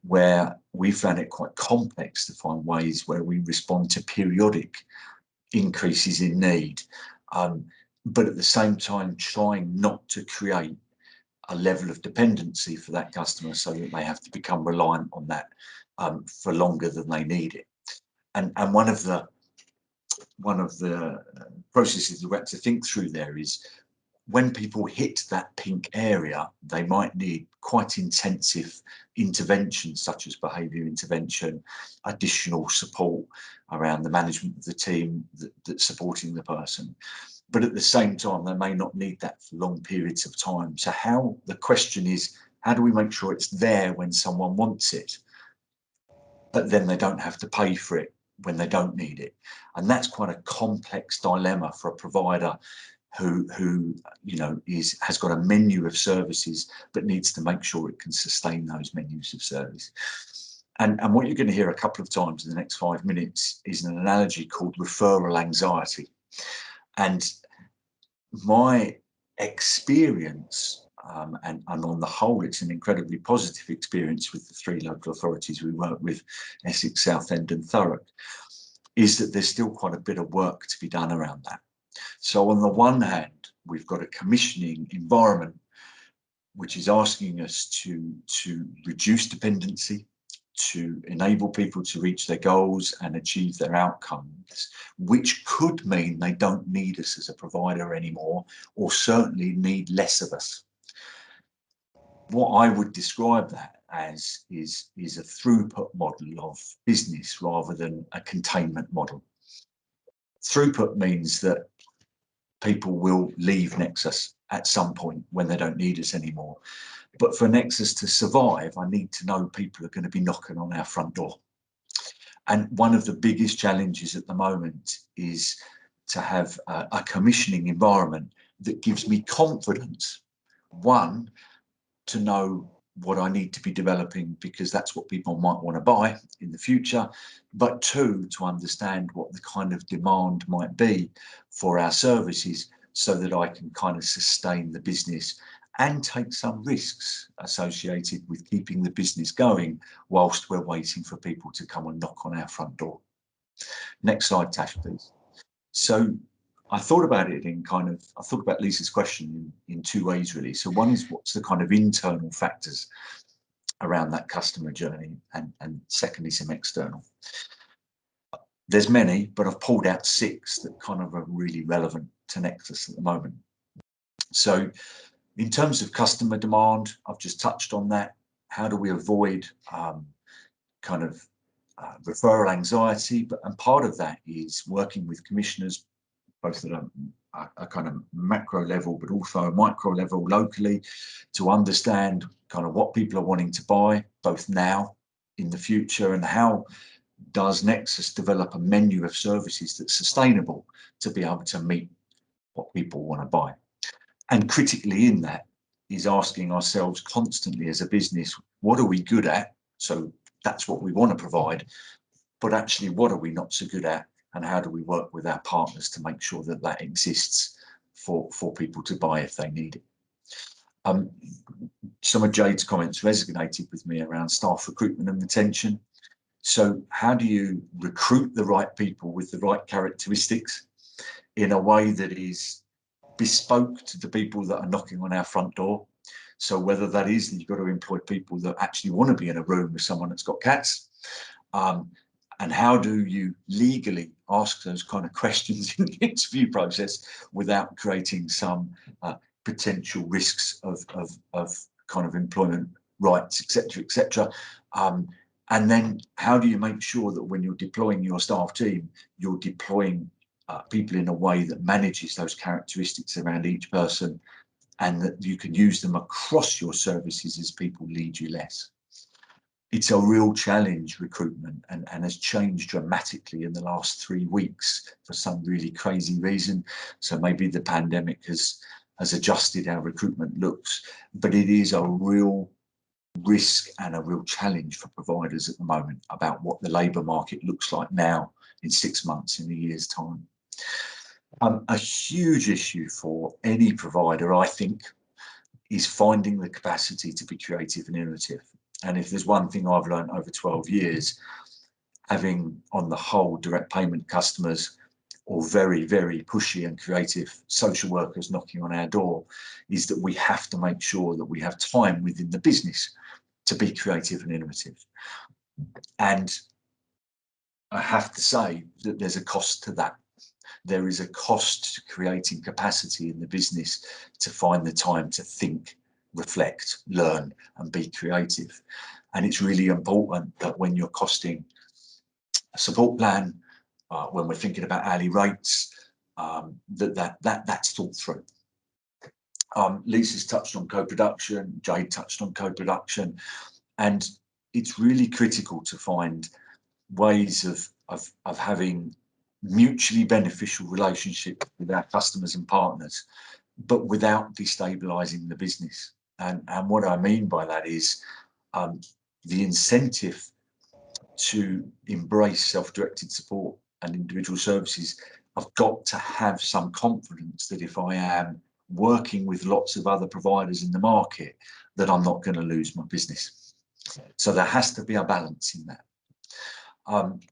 where we found it quite complex to find ways where we respond to periodic increases in need, but at the same time trying not to create a level of dependency for that customer so that they have to become reliant on that for longer than they need it. And one of the processes that we have to think through there is when people hit that pink area, they might need quite intensive interventions such as behaviour intervention, additional support around the management of the team that's supporting the person. But at the same time, they may not need that for long periods of time. So the question is, how do we make sure it's there when someone wants it, but then they don't have to pay for it when they don't need it. And that's quite a complex dilemma for a provider who you know has got a menu of services but needs to make sure it can sustain those menus of service. And what you're going to hear a couple of times in the next 5 minutes is an analogy called referral anxiety. And my experience, and on the whole, it's an incredibly positive experience with the 3 local authorities we work with, Essex, Southend and Thurrock, is that there's still quite a bit of work to be done around that. So on the one hand, we've got a commissioning environment which is asking us to reduce dependency, to enable people to reach their goals and achieve their outcomes, which could mean they don't need us as a provider anymore, or certainly need less of us. What I would describe that as is a throughput model of business rather than a containment model. Throughput means that people will leave Nexus at some point when they don't need us anymore. But for Nexus to survive, I need to know people are going to be knocking on our front door. And one of the biggest challenges at the moment is to have a commissioning environment that gives me confidence, one, to know what I need to be developing because that's what people might want to buy in the future, but 2, to understand what the kind of demand might be for our services so that I can kind of sustain the business and take some risks associated with keeping the business going whilst we're waiting for people to come and knock on our front door. Next slide, Tash, please. So I thought about it I thought about Lisa's question in 2 ways, really. So one is what's the kind of internal factors around that customer journey, and secondly, some external. There's many, but I've pulled out 6 that kind of are really relevant to Nexus at the moment. So in terms of customer demand, I've just touched on that. How do we avoid referral anxiety? And part of that is working with commissioners, both at a kind of macro level, but also a micro level locally, to understand kind of what people are wanting to buy, both now, in the future, and how does Nexus develop a menu of services that's sustainable to be able to meet what people want to buy. And critically in that is asking ourselves constantly as a business, what are we good at? So that's what we want to provide, but actually what are we not so good at? And how do we work with our partners to make sure that that exists for people to buy if they need it? Some of Jade's comments resonated with me around staff recruitment and retention. So how do you recruit the right people with the right characteristics in a way that is bespoke to the people that are knocking on our front door? So whether that is that you've got to employ people that actually want to be in a room with someone that's got cats, and how do you legally ask those kind of questions in the interview process without creating some potential risks of kind of employment rights, etc. And then how do you make sure that when you're deploying your staff team, you're deploying people in a way that manages those characteristics around each person, and that you can use them across your services as people lead you less? It's a real challenge, recruitment, and has changed dramatically in the last 3 weeks for some really crazy reason. So maybe the pandemic has adjusted how recruitment looks, but it is a real risk and a real challenge for providers at the moment about what the labour market looks like now in 6 months, in a year's time. A huge issue for any provider, I think, is finding the capacity to be creative and innovative. And if there's one thing I've learned over 12 years, having on the whole direct payment customers or very, very pushy and creative social workers knocking on our door, is that we have to make sure that we have time within the business to be creative and innovative. And I have to say that there's a cost to that. There is a cost to creating capacity in the business to find the time to think, reflect, learn, and be creative. And it's really important that when you're costing a support plan, when we're thinking about hourly rates, that's thought through. Lisa's touched on co-production, Jade touched on co-production, and it's really critical to find ways of having mutually beneficial relationship with our customers and partners, but without destabilizing the business. And what I mean by that is the incentive to embrace self-directed support and individual services. I've got to have some confidence that if I am working with lots of other providers in the market, that I'm not going to lose my business. So there has to be a balance in that.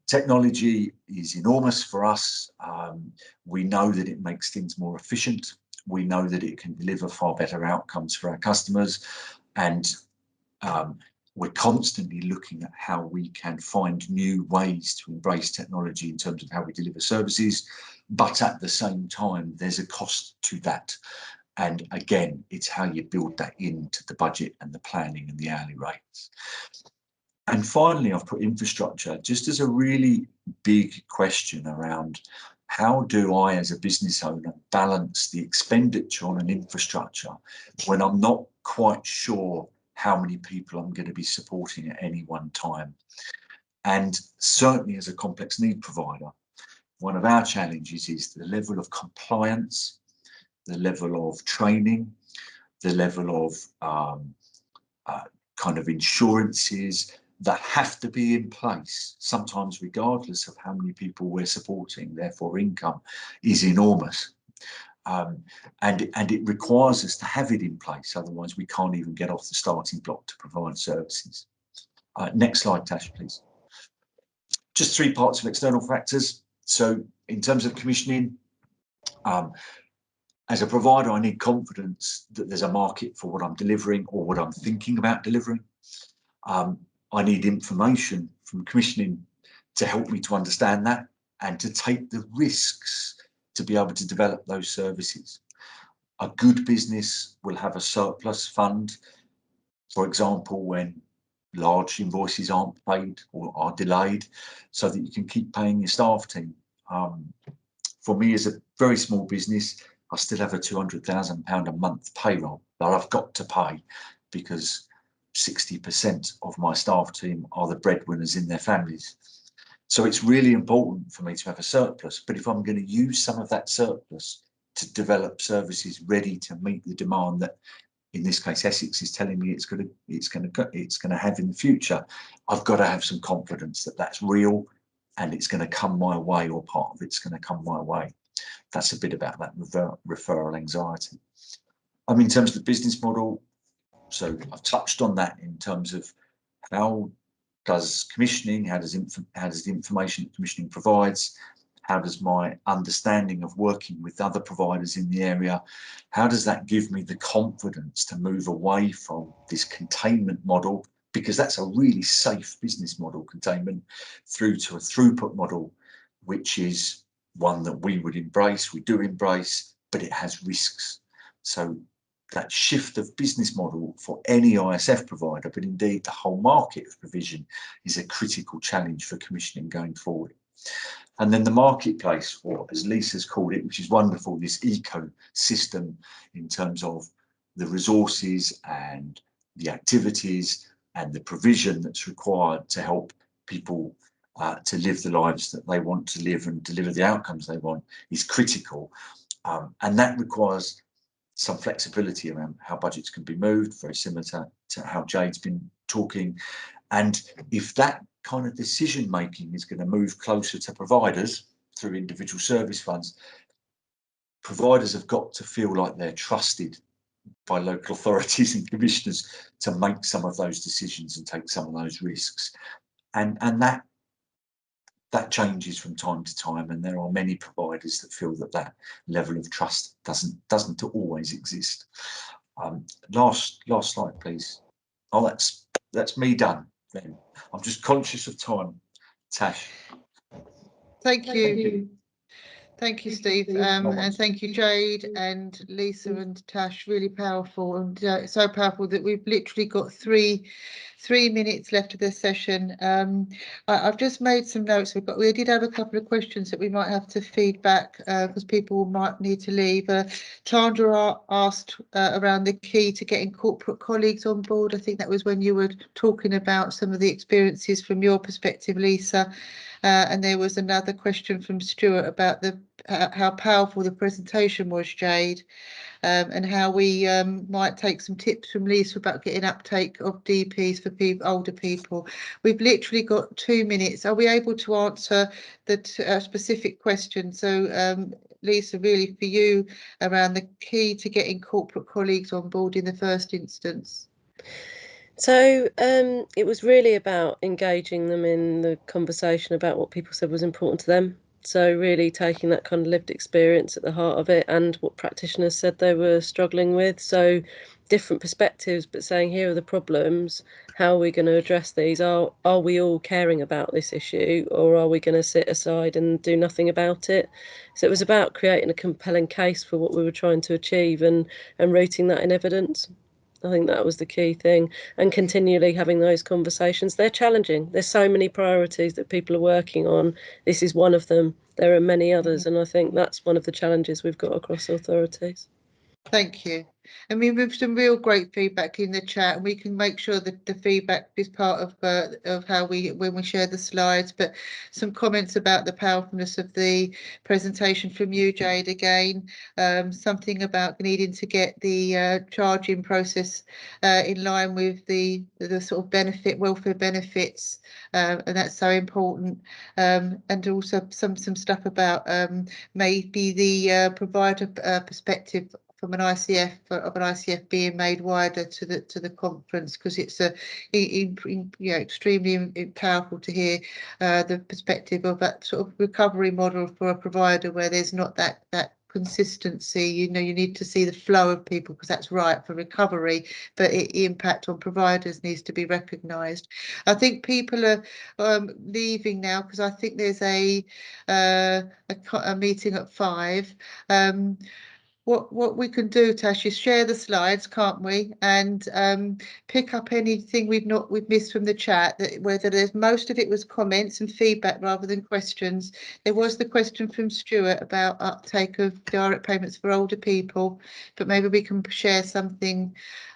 Technology is enormous for us. We know that it makes things more efficient. We know that it can deliver far better outcomes for our customers. And we're constantly looking at how we can find new ways to embrace technology in terms of how we deliver services. But at the same time, there's a cost to that. And again, it's how you build that into the budget and the planning and the hourly rates. And finally, I've put infrastructure just as a really big question around how do I, as a business owner, balance the expenditure on an infrastructure when I'm not quite sure how many people I'm going to be supporting at any one time. And certainly as a complex need provider, one of our challenges is the level of compliance, the level of training, the level of kind of insurances that have to be in place, sometimes regardless of how many people we're supporting, therefore income is enormous. And it requires us to have it in place, otherwise we can't even get off the starting block to provide services. Next slide, Tash, please. Just 3 parts of external factors. So in terms of commissioning, as a provider, I need confidence that there's a market for what I'm delivering or what I'm thinking about delivering. I need information from commissioning to help me to understand that and to take the risks to be able to develop those services. A good business will have a surplus fund, for example, when large invoices aren't paid or are delayed, so that you can keep paying your staff team. For me, as a very small business, I still have a £200,000 a month payroll that I've got to pay because 60% of my staff team are the breadwinners in their families. So it's really important for me to have a surplus. But if I'm going to use some of that surplus to develop services ready to meet the demand that, in this case, Essex is telling me it's going to have in the future, I've got to have some confidence that that's real and it's going to come my way, or part of it's going to come my way. That's a bit about that referral anxiety. In terms of the business model, so I've touched on that in terms of how does commissioning, how does the information that commissioning provides, how does my understanding of working with other providers in the area, how does that give me the confidence to move away from this containment model, because that's a really safe business model, containment, through to a throughput model, which is one that we would embrace, we do embrace, but it has risks. So that shift of business model for any ISF provider, but indeed the whole market of provision, is a critical challenge for commissioning going forward. And then the marketplace, or as Lisa's called it, which is wonderful, this ecosystem in terms of the resources and the activities and the provision that's required to help people to live the lives that they want to live and deliver the outcomes they want, is critical. And that requires some flexibility around how budgets can be moved, very similar to how Jade's been talking. And if that kind of decision making is going to move closer to providers through individual service funds, providers have got to feel like they're trusted by local authorities and commissioners to make some of those decisions and take some of those risks. And that changes from time to time, and there are many providers that feel that level of trust doesn't always exist. Last slide, please. Oh, that's me done. Then I'm just conscious of time. Tash. Thank you. Thank you, Steve, and thank you, Jade and Lisa and Tash. Really powerful, and so powerful that we've literally got three 3 minutes left of the session. I've just made some notes. We did have a couple of questions that we might have to feed back because people might need to leave. Chandra asked around the key to getting corporate colleagues on board. I think that was when you were talking about some of the experiences from your perspective, Lisa. And there was another question from Stuart about how powerful the presentation was, Jade. And how we might take some tips from Lisa about getting uptake of DPs for older people. We've literally got 2 minutes. Are we able to answer the specific question? So Lisa, really for you around the key to getting corporate colleagues on board in the first instance. So it was really about engaging them in the conversation about what people said was important to them. So really taking that kind of lived experience at the heart of it and what practitioners said they were struggling with. So different perspectives, but saying here are the problems, how are we going to address these? Are we all caring about this issue, or are we going to sit aside and do nothing about it? So it was about creating a compelling case for what we were trying to achieve and rooting that in evidence. I think that was the key thing, and continually having those conversations. They're challenging. There's so many priorities that people are working on. This is one of them. There are many others, and I think that's one of the challenges we've got across authorities. Thank you. I mean, we've some real great feedback in the chat, and we can make sure that the feedback is part of how when we share the slides. But some comments about the powerfulness of the presentation from you, Jade, again, something about needing to get the charging process in line with the sort of welfare benefits, and that's so important. And also some stuff about maybe the provider perspective from an ICF being made wider to the conference, because it's extremely powerful to hear the perspective of that sort of recovery model for a provider where there's not that consistency. You need to see the flow of people, because that's right for recovery, but the impact on providers needs to be recognised. I think people are leaving now because I think there's a meeting at 5. What we can do, Tash, is share the slides, can't we? And pick up anything we've missed from the chat. Whether there's most of it was comments and feedback rather than questions. There was the question from Stuart about uptake of direct payments for older people, but maybe we can share something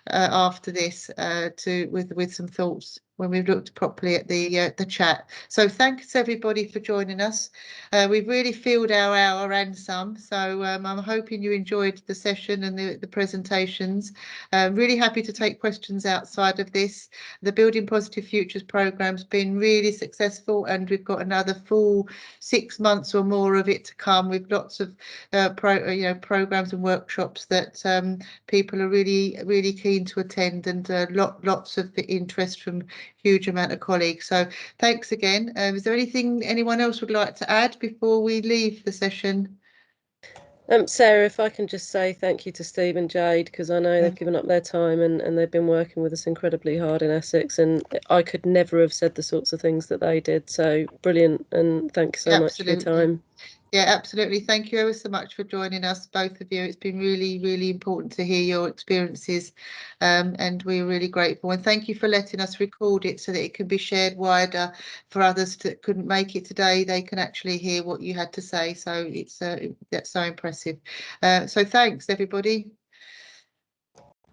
after this with some thoughts when we've looked properly at the chat. So thanks everybody for joining us. We've really filled our hour and some, so I'm hoping you enjoyed the session and the presentations. Really happy to take questions outside of this. The Building Positive Futures program's been really successful, and we've got another full 6 months or more of it to come, with lots of programs and workshops that people are really keen to attend, and lots of interest from huge amount of colleagues. So thanks again. Is there anything anyone else would like to add before we leave the session? Sarah, if I can just say thank you to Steve and Jade, because I know they've given up their time and they've been working with us incredibly hard in Essex, and I could never have said the sorts of things that they did. So brilliant, and thank you so much for your time. Yeah, absolutely. Thank you ever so much for joining us, both of you. It's been really important to hear your experiences, and we're really grateful. And thank you for letting us record it so that it can be shared wider for others that couldn't make it today. They can actually hear what you had to say. So that's so impressive. So thanks, everybody.